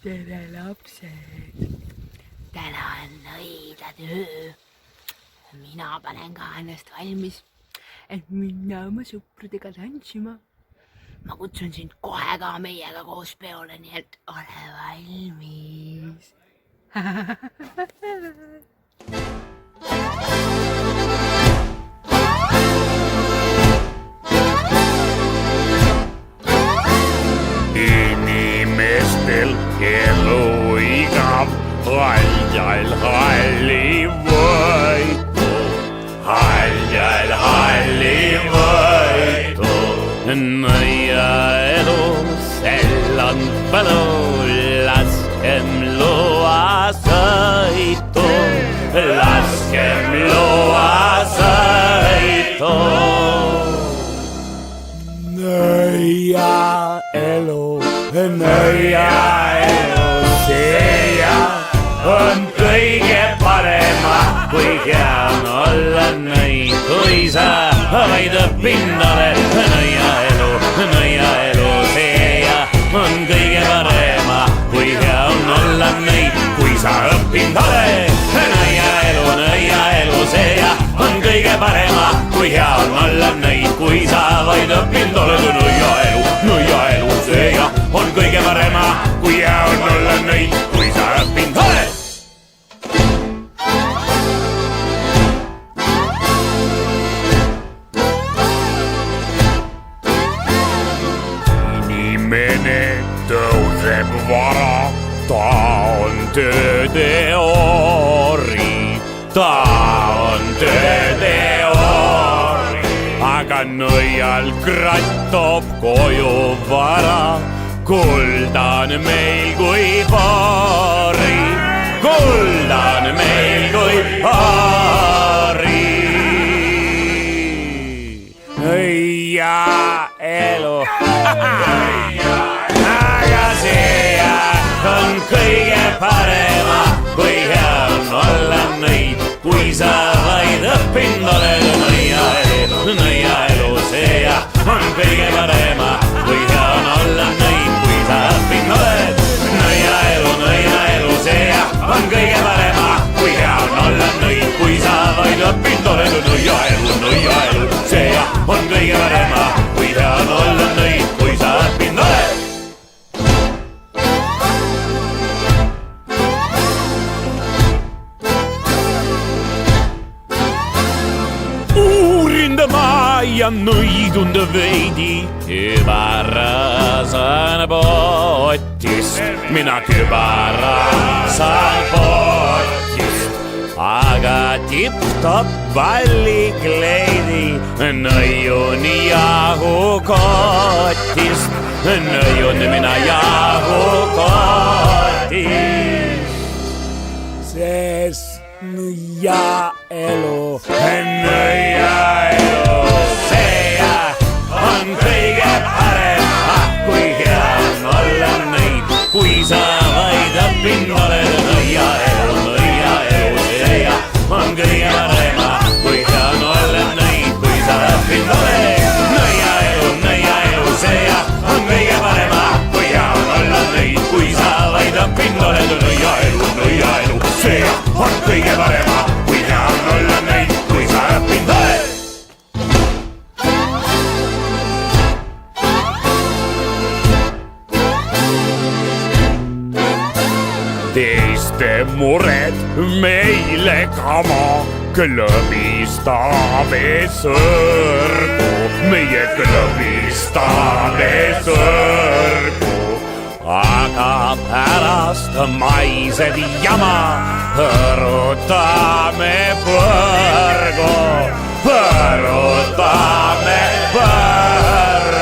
tere lapsed, täna on nõidatöö. Mina panen ka ennast valmis, et minna oma sõpradega tantsima. Ma kutsun sind kohe ka meiega koos peole, nii et ole valmis. Inimestel eluiga haljal hallivõitu, haljal hallivõitu. Nõiaelu sel on võlu, laskem luua sõitu, laskem luua sõitu. Nõiaelu seia on kõige parema, kui hea on olla nõid, kui sa vaid õppinud oled. Nõiaelu seia on kõige parema, kui hea on olla nõid, kui sa õppinud oled. Nõiaelu seia on kõige parema, kui hea on olla nõid, kui sa vaid õppinud oled. Nõiaelu seia on kõige parema, kui hea on olla nõid, kui sa õppinud oled. Inimene tõuseb vara, ta on tööteoori, ta on tööteoori. Aga nõial kratt toob koju vara, kulda on meil kui paari, kulda on meil kui paari. Nõiaelu, aga seia on kõige parema, kui hea on olla nõid, kui sa vaid õppinud oled. Nõiaelu seia on kõige parema, kui hea on olla nõid, kui sa õppinud oled. Nõiaelu seia on kõige parema, kui hea on olla nõid, kui sa vaid õppinud oled. Nõiaelu seia on kõige parema, kui hea on olla nõid, kui sa õppinud oled. Ma ja nõidund veidi kübarasan potist, mina kübarasan potist, aga tipp-topp vallikleidi nõiun jahukotist, nõiun mina jahukotist, sest nõiaelu seia on kõige parem, kui hea on olla nõid, kui sa vaid õppinud oled. Nõiaelu seia on kõige parem, kui hea on olla nõid, kui sa õppinud oled. Nõiaelu seia on kõige parem, kui hea on olla nõid, kui sa vaid õppinud oled. Nõiaelu seia on kõige parem, kui hea on olla nõid, kui sa õppinud oled. Teiste mured meile kama, klõbistame sõrgu, meie klõbistame sõrgu. Aga pärast maised jama põrutame põrgu, põrutame põrgu.